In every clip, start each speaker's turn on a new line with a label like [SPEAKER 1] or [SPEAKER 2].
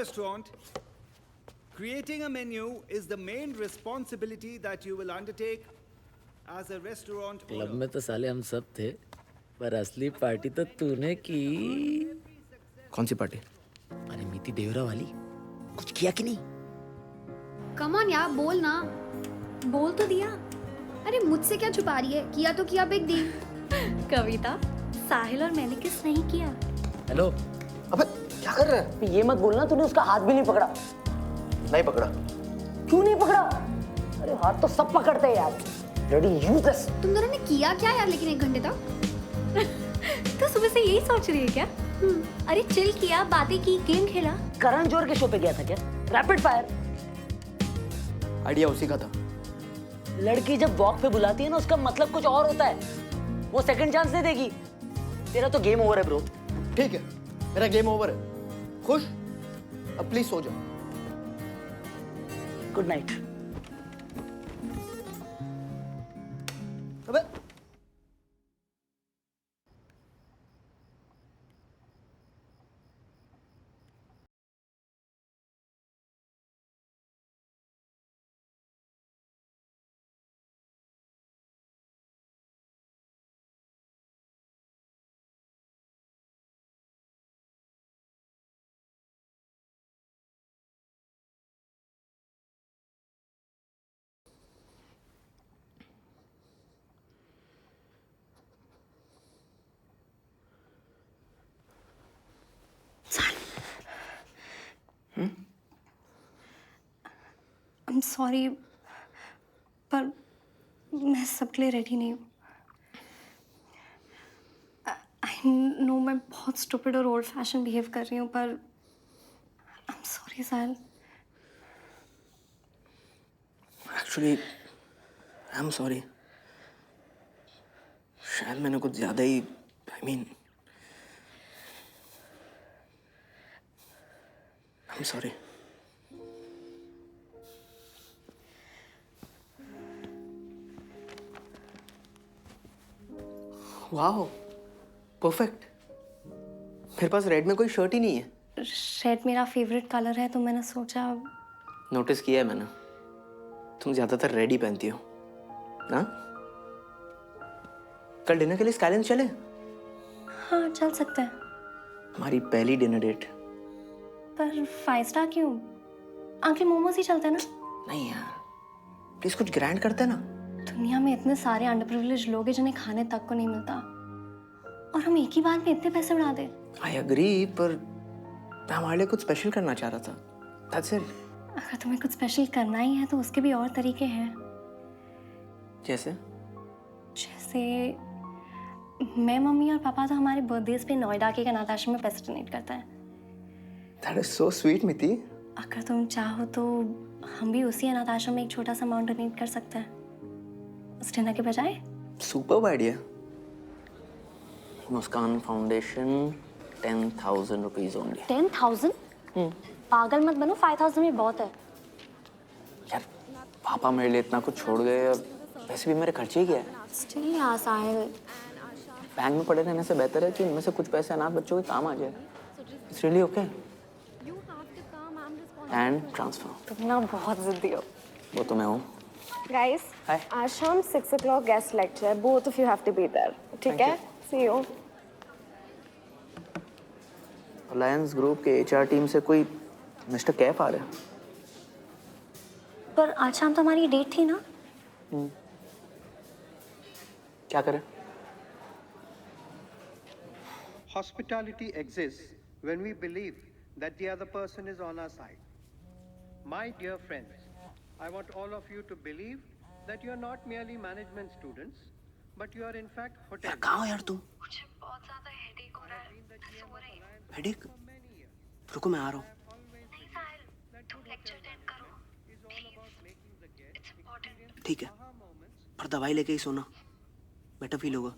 [SPEAKER 1] restaurant, creating a menu is the main responsibility that you will undertake as a restaurant
[SPEAKER 2] club
[SPEAKER 1] owner.
[SPEAKER 2] में तो साले हम सब थे, पर असली पार्टी तो तूने की।
[SPEAKER 3] कौन सी पार्टी?
[SPEAKER 2] अरे मीति देवरा वाली, कुछ किया कि नहीं?
[SPEAKER 4] कम ऑन यार, बोल ना।
[SPEAKER 5] बोल तो दिया।
[SPEAKER 4] अरे मुझसे क्या छुपा रही है? किया तो किया, बिग डील।
[SPEAKER 5] कविता, साहिल और मैंने किस नहीं किया।
[SPEAKER 2] हेलो।
[SPEAKER 3] अबे क्या कर रहा है?
[SPEAKER 6] ये मत बोलना तूने उसका हाथ भी नहीं पकड़ा।
[SPEAKER 3] नहीं पकड़ा।
[SPEAKER 6] क्यों नहीं पकड़ा? अरे हाथ तो सब पकड़ते हैं यार। Bloody useless।
[SPEAKER 4] तुम दोनों ने किया क्या यार लेकिन 1 घंटे तक?
[SPEAKER 5] तो सुबह से यही सोच रही है क्या? अरे चिल किया, बातें की, गेम खेला।
[SPEAKER 6] करण जोहर के शो पे गया था क्या? Rapid fire.
[SPEAKER 3] आइडिया उसी का था।
[SPEAKER 6] लड़की जब वॉक पे बुलाती है ना, उसका मतलब कुछ और होता है। वो सेकंड चांस नहीं देगी। तेरा तो गेम ओवर है ब्रो।
[SPEAKER 3] ठीक है, मेरा गेम ओवर है। खुश? अब प्लीज सो जाओ।
[SPEAKER 6] Good night.
[SPEAKER 3] अबे
[SPEAKER 5] I'm sorry, पर मैं सबके लिए रेडी नहीं हूँ। I know मैं बहुत stupid और old fashioned बिहेव कर रही हूँ, पर I'm sorry Sahil.
[SPEAKER 3] Actually I am sorry. शायद मैंने कुछ ज्यादा ही I mean I am sorry. वाह, परफेक्ट। मेरे पास रेड में कोई शर्ट ही नहीं है।
[SPEAKER 5] रेड मेरा फेवरेट कलर है, तो मैंने सोचा।
[SPEAKER 3] नोटिस किया है मैंने, तुम ज्यादातर रेड ही पहनती हो ना? कल डिनर के लिए स्काईलाइंस चले?
[SPEAKER 5] हाँ चल सकते हैं,
[SPEAKER 3] हमारी पहली डिनर डेट।
[SPEAKER 5] पर 5 स्टार क्यों? आंखें मोमोज ही चलते हैं ना।
[SPEAKER 3] नहीं यार, प्लीज कुछ ग्रैंड करते हैं ना।
[SPEAKER 5] दुनिया में इतने सारे अंडर प्रिविलेज लोग हैं जिन्हें खाने तक को नहीं मिलता, और हम एक ही बार में इतने पैसे बढ़ा दे।
[SPEAKER 3] आई एग्री, पर मैं हमारे लिए कुछ स्पेशल करना चाह रहा था। That's it.
[SPEAKER 5] अगर तुम्हें कुछ स्पेशल करना ही है तो उसके भी और तरीके हैं।
[SPEAKER 3] जैसे?
[SPEAKER 5] जैसे मैं, मम्मी और पापा तो हमारे बर्थडेज पे नोएडा के एक अनाथ आश्रम में पैसे डोनेट करते हैं।
[SPEAKER 3] दैट इज सो स्वीट मिति।
[SPEAKER 5] अगर तुम चाहो तो हम भी उसी अनाथ आश्रम में एक छोटा सा अमाउंट डोनेट कर सकते हैं उस डिनर के बजाय।
[SPEAKER 3] Superb idea. Muskaan foundation 10,000 rupees only.
[SPEAKER 5] 10,000? पागल मत बनो, 5,000 में बहुत है।
[SPEAKER 3] यार पापा मेरे लिए इतना कुछ छोड़ गए, और वैसे भी मेरे खर्चे ही क्या है।
[SPEAKER 5] स्टिल यार साहिल,
[SPEAKER 3] बैंक में पड़े रहने से बेहतर है कि इनमें से कुछ पैसे अनाथ बच्चों के काम आ जाए। It's really okay. And transfer.
[SPEAKER 5] तुम ना बहुत जिद्दी हो।
[SPEAKER 3] वो तो मैं हूँ।
[SPEAKER 7] Guys,
[SPEAKER 3] Hi.
[SPEAKER 7] आज शाम 6 o'clock guest lecture. Both of you have to be there. ठीक है? See you.
[SPEAKER 3] अलायंस ग्रुप के एचआर टीम से कोई मिस्टर कैफ आ रहा है।
[SPEAKER 5] पर आज शाम तो हमारी डेट थी ना।
[SPEAKER 3] क्या करें?
[SPEAKER 8] Hospitality exists when we believe that the other person is on our side. My dear friends, I want all of you to believe that you are not merely management students, but you are in fact hotel.
[SPEAKER 3] यार कहाँ हो यार तुम?
[SPEAKER 5] मुझे बहुत ज्यादा headache हो रहा है, ऐसे हो रही है।
[SPEAKER 3] हेडेक? रुको मैं आ रहा हूँ।
[SPEAKER 5] नहीं साहिल, तुम लेक्चर अटेंड करो प्लीज, इट्स इम्पोर्टेंट।
[SPEAKER 3] ठीक है, पर दवाई लेके ही सोना, बेटर फील होगा।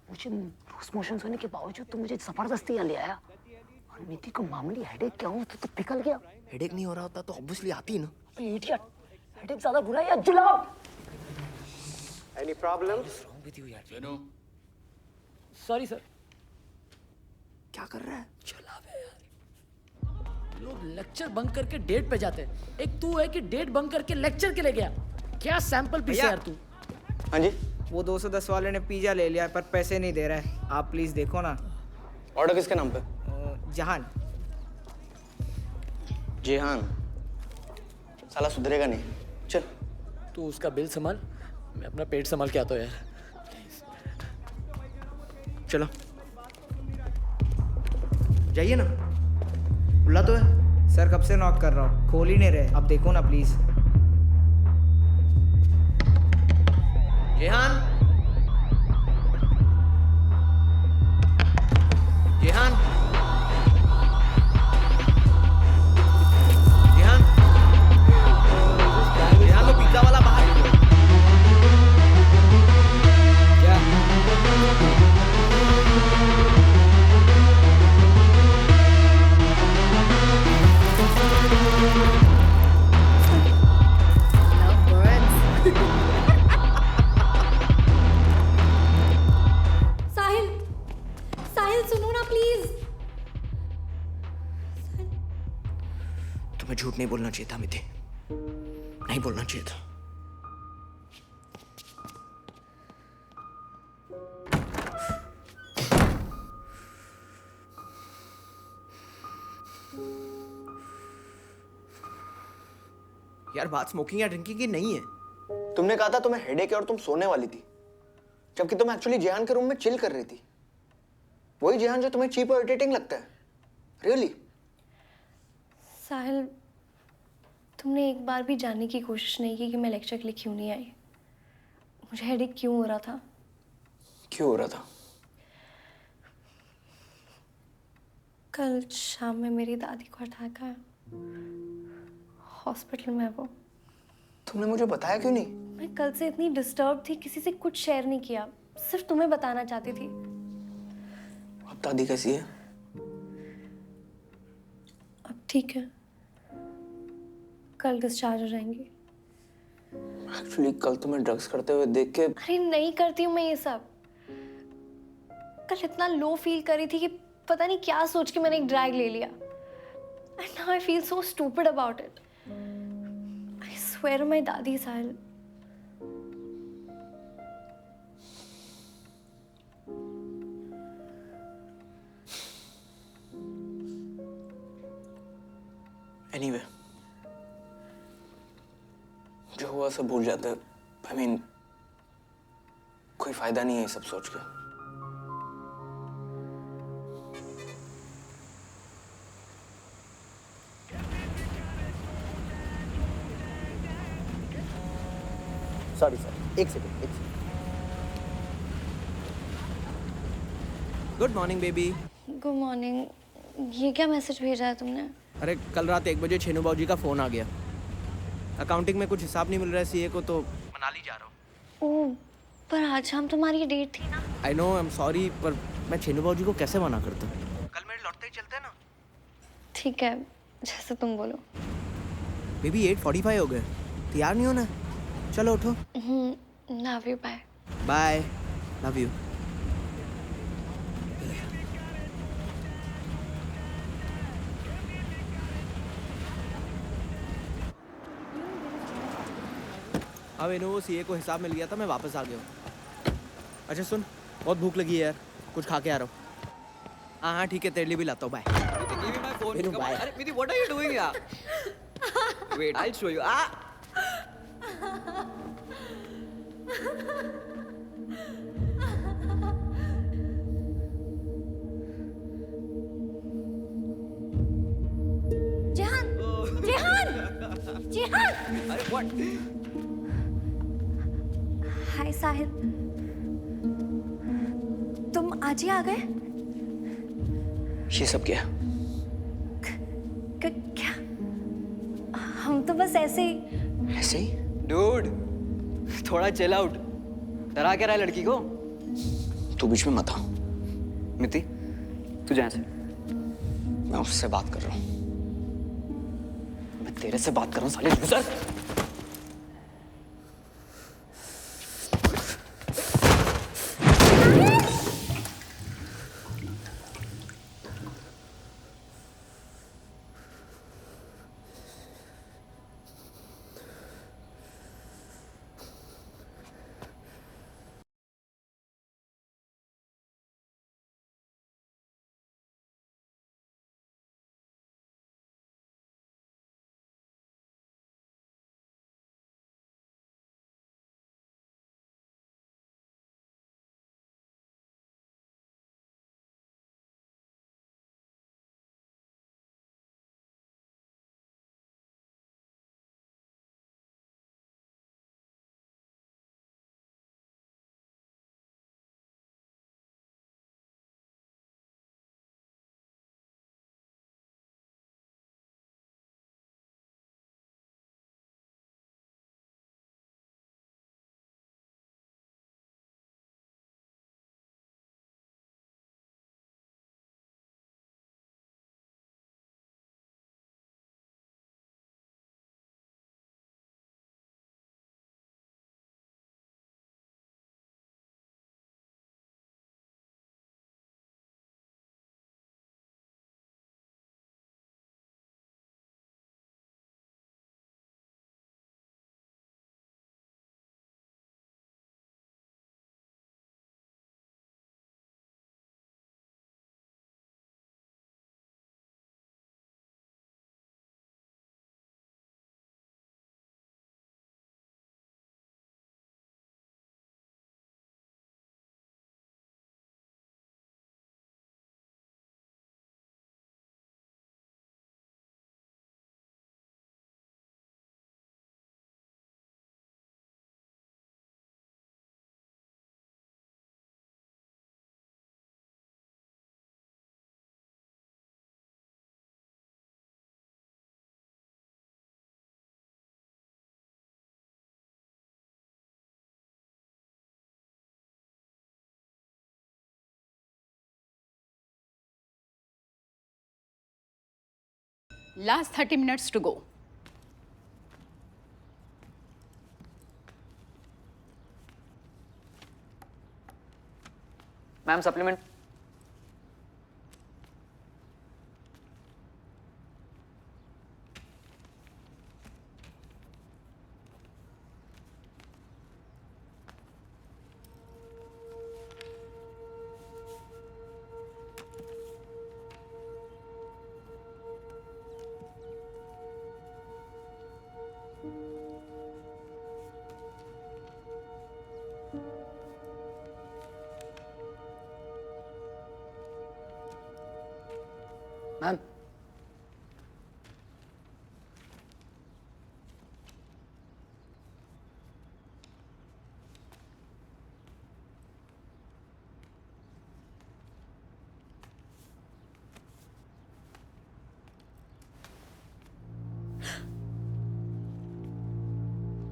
[SPEAKER 6] मुझे लूज मोशंस होने के बावजूद तो मुझे जबरदस्ती यहाँ ले आया, और नीति को मामूली हेडेक क्या हुआ तो पिघल गया।
[SPEAKER 3] हेडेक नहीं हो रहा होता तो ऑब्वियसली आती है ना।
[SPEAKER 6] इडियट, हेडेक ज्यादा बुरा है या जुलाब?
[SPEAKER 8] Any problems?
[SPEAKER 2] wrong with you यार?
[SPEAKER 6] Sorry sir.
[SPEAKER 3] क्या कर रहा है?
[SPEAKER 2] चला बे यार, लोग लेक्चर बंक करके डेट पे जाते हैं, एक तू है कि डेट बंक करके लेक्चर के लिए गया। क्या सैंपल पीस है यार तू।
[SPEAKER 3] हाँ जी,
[SPEAKER 9] वो 210 वाले ने पिज्जा ले लिया पर पैसे नहीं दे रहा है, आप प्लीज देखो ना।
[SPEAKER 3] ऑर्डर किसके नाम पे?
[SPEAKER 9] जहान।
[SPEAKER 3] जेहान साला सुधरेगा नहीं। चल
[SPEAKER 2] तू उसका बिल संभाल, मैं अपना पेट संभाल के आता हूँ यार।
[SPEAKER 9] चलो जाइए ना, खुला तो है। सर कब से नॉक कर रहा हूँ, खोल ही नहीं रहे, अब देखो ना प्लीज। जेहान, जेहान, जेहान, जेहान वो पिज्जा वाला बाहर। क्या?
[SPEAKER 5] साहिल, साहिल सुनो ना प्लीज।
[SPEAKER 3] तुम्हें झूठ नहीं बोलना चाहिए था मिति, नहीं बोलना चाहिए था।
[SPEAKER 9] यार बात स्मोकिंग या ड्रिंकिंग की नहीं है।
[SPEAKER 3] तुमने कहा था तुम्हें हेडेक है और तुम सोने वाली थी, जबकि तुम एक्चुअली जेहान के रूम में चिल कर रही थी। वही जेहान जो तुम्हें चीप और इरिटेटिंग लगता है। रियली?
[SPEAKER 5] साहिल, तुमने एक बार भी जानने की कोशिश नहीं की कि मैं लेक्चर के लिए क्यों नहीं आई, मुझे हेडेक क्यों हो रहा था।
[SPEAKER 3] क्यों हो रहा था?
[SPEAKER 5] कल शाम में मेरी दादी को अटैक आया, हॉस्पिटल में है वो।
[SPEAKER 3] तुमने मुझे बताया क्यों नहीं?
[SPEAKER 5] मैं कल से इतनी डिस्टर्ब थी, किसी से कुछ शेयर नहीं किया, सिर्फ तुम्हें बताना चाहती थी।
[SPEAKER 3] अब दादी कैसी है?
[SPEAKER 5] अब ठीक है, कल डिस्चार्ज हो जाएंगी।
[SPEAKER 3] एक्चुअली कल तुम्हें ड्रग्स करते हुए देख के।
[SPEAKER 5] अरे नहीं करती हूँ मैं ये सब। कल इतना लो फील कर रही थी कि पता नहीं क्या सोच के मैंने एक ड्रैग ले लिया। And now I feel so stupid about it. I swear on my दादी साहिल।
[SPEAKER 3] Anyway, जो हुआ सब भूल जाते। I mean, कोई फायदा नहीं है ये सब सोच के।
[SPEAKER 9] सॉरी सर, एक second. Good morning baby.
[SPEAKER 5] Good morning. ये क्या मैसेज भेजा है तुमने?
[SPEAKER 9] अरे कल रात 1 बजे छेनू बाबू जी का फोन आ गया। अकाउंटिंग में कुछ हिसाब नहीं मिल रहा है सीए को, तो मनाली जा रहा हूँ।
[SPEAKER 5] ओह, पर आज शाम तुम्हारी डेट थी ना।
[SPEAKER 9] I know, I am sorry, पर मैं छेनू बाबू जी को कैसे मना करता? कल मेरे लौटते ही चलते हैं ना।
[SPEAKER 5] ठीक है, जैसे तुम बोलो।
[SPEAKER 9] बेबी 8:45 हो गए, तैयार नहीं होना? चलो उठो।
[SPEAKER 5] Love you, bye.
[SPEAKER 9] Bye, love you. अब इन्हों वो सीए को हिसाब मिल गया था, मैं वापस आ गया हूँ। अच्छा सुन, बहुत भूख लगी है यार, कुछ खा के आ रहा हूँ। हाँ हाँ ठीक है, तेरे लिए भी लाता हूँ। बाय।
[SPEAKER 2] बाय।
[SPEAKER 10] अरे मिति, what are you doing यार? Wait, I'll show you.
[SPEAKER 5] Jehan, Jehan, Jehan.
[SPEAKER 10] अरे what?
[SPEAKER 5] हाय साहिल, तुम आज ही आ गए?
[SPEAKER 3] ये सब क्या?
[SPEAKER 5] क्या? हम तो बस ऐसे ही।
[SPEAKER 3] ऐसे ही?
[SPEAKER 10] Dude, थोड़ा chill out. डरा क्या रहा है लड़की को?
[SPEAKER 3] तू बीच में मत आ।
[SPEAKER 10] मिति, तू जा से।
[SPEAKER 3] मैं उससे बात कर रहा हूँ।
[SPEAKER 10] मैं तेरे से बात कर रहा हूँ साले loser.
[SPEAKER 11] Last 30 minutes to go.
[SPEAKER 10] Ma'am supplement ma'am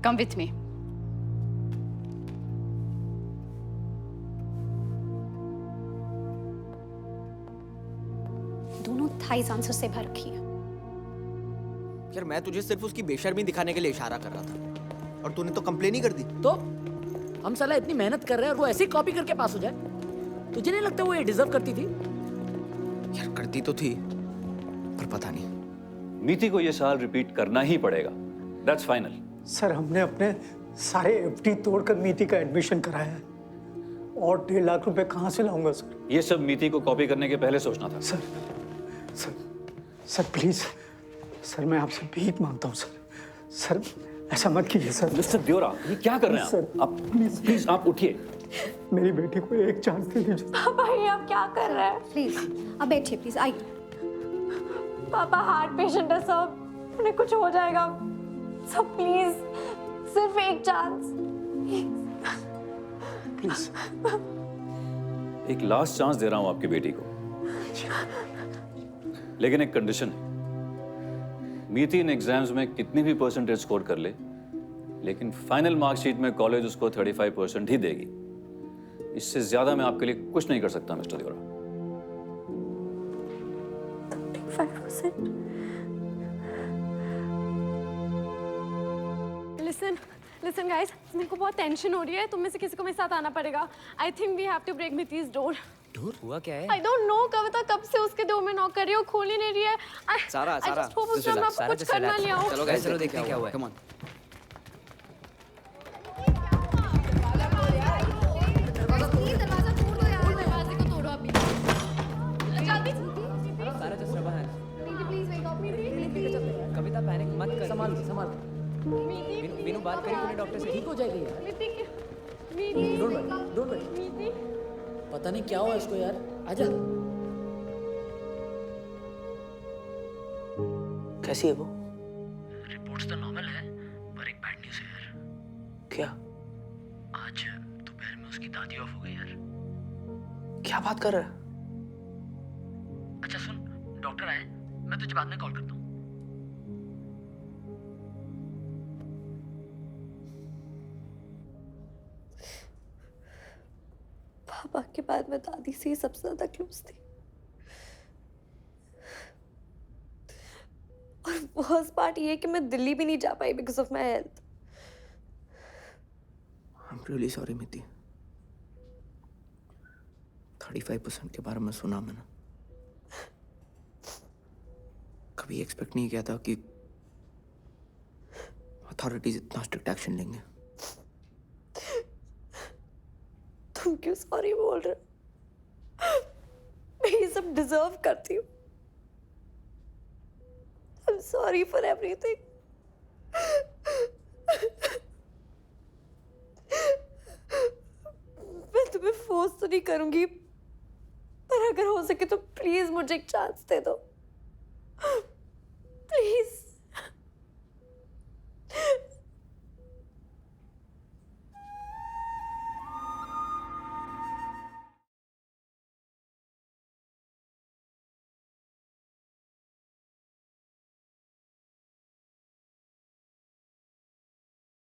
[SPEAKER 11] Come with me.
[SPEAKER 5] दोनों थाइस आंसर से भर रखी है।
[SPEAKER 9] यार मैं तुझे सिर्फ उसकी बेशर्मी दिखाने के लिए इशारा कर रहा था और तूने तो कंप्लेन ही कर दी।
[SPEAKER 2] तो हम साला इतनी मेहनत कर रहे हैं और वो ऐसे ही कॉपी करके पास हो जाए? तुझे नहीं लगता वो ये डिजर्व करती थी?
[SPEAKER 9] यार करती तो थी पर पता नहीं।
[SPEAKER 12] मीति को ये साल रिपीट करना ही पड़ेगा। That's final.
[SPEAKER 13] सर हमने अपने सारे एफडी तोड़कर मीति का एडमिशन कराया है और 1.5 लाख रुपए कहाँ से लाऊंगा सर?
[SPEAKER 12] ये सब मीति को कॉपी करने के पहले सोचना था।
[SPEAKER 13] सर प्लीज सर मैं आपसे भीख मांगता हूँ सर ऐसा मत कीजिए सर।
[SPEAKER 12] मिस्टर देओरा ये क्या कर रहे हैं
[SPEAKER 13] सर?
[SPEAKER 12] आप प्लीज आप उठिए।
[SPEAKER 13] मेरी बेटी को एक चांस दे दीजिए।
[SPEAKER 5] पापा ये आप क्या कर रहे हैं?
[SPEAKER 4] प्लीज अब बैठिए प्लीज आइए।
[SPEAKER 5] पापा हार्ट पेशेंट है सब, उन्हें कुछ हो जाएगा सब, प्लीज सिर्फ एक चांस
[SPEAKER 13] प्लीज।
[SPEAKER 12] एक लास्ट चांस दे रहा हूं आपकी बेटी को, लेकिन एक कंडीशन है। मीति इन एग्जाम्स में कितनी भी परसेंटेज स्कोर कर ले, लेकिन फाइनल मार्कशीट में कॉलेज उसको 35% ही देगी। इससे ज्यादा मैं आपके लिए कुछ नहीं कर सकता मिस्टर देओरा।
[SPEAKER 5] 35%?
[SPEAKER 14] Listen guys, मेरे को बहुत टेंशन हो रही है। तुम में से किसी को मेरे साथ आना पड़ेगा। I think we have to break Miti's door.
[SPEAKER 9] Door हुआ क्या है?
[SPEAKER 14] I don't know, कविता कब से उसके डोर में नॉक कर रही हो, खोल ही नहीं रही है।
[SPEAKER 10] सारा
[SPEAKER 14] I just hope उसने अपना कुछ करना लिया हो।
[SPEAKER 10] चलो गाइस चलो देखते हैं क्या हुआ है। Come on.
[SPEAKER 14] दरवाजे को तोड़ो अभी। जल्दी।
[SPEAKER 10] सारा जस्ट रबा है।
[SPEAKER 14] Please wake up.
[SPEAKER 10] Kavita panic मत कर।
[SPEAKER 2] संभाल
[SPEAKER 10] मीनू बात करी तूने डॉक्टर से?
[SPEAKER 2] ठीक हो जाएगी यार। Don't worry. पता नहीं क्या हुआ इसको यार। आजा।
[SPEAKER 3] कैसी है वो?
[SPEAKER 2] रिपोर्ट्स तो नॉर्मल है पर एक बैड न्यूज़ है यार।
[SPEAKER 3] क्या?
[SPEAKER 2] आज दोपहर में उसकी दादी ऑफ हो गई यार।
[SPEAKER 3] क्या बात कर रहा है?
[SPEAKER 2] अच्छा सुन, डॉक्टर आए, मैं तुझे बाद में कॉल करता हूँ।
[SPEAKER 5] पापा के बाद मैं दादी से ही सबसे ज्यादा क्लोज थी और वर्स्ट पार्ट ये है कि मैं दिल्ली भी नहीं जा पाई because of my health.
[SPEAKER 9] I am really sorry Miti. 35% के बारे में सुना मैंने। कभी एक्सपेक्ट नहीं किया था कि अथॉरिटीज इतना स्ट्रिक्ट एक्शन लेंगे।
[SPEAKER 5] तुम क्यों सॉरी बोल रहे हो? मैं ये सब डिजर्व करती हूँ। I'm sorry for everything. मैं तुम्हें फोर्स तो नहीं करूंगी, पर अगर हो सके तो प्लीज मुझे एक चांस दे दो।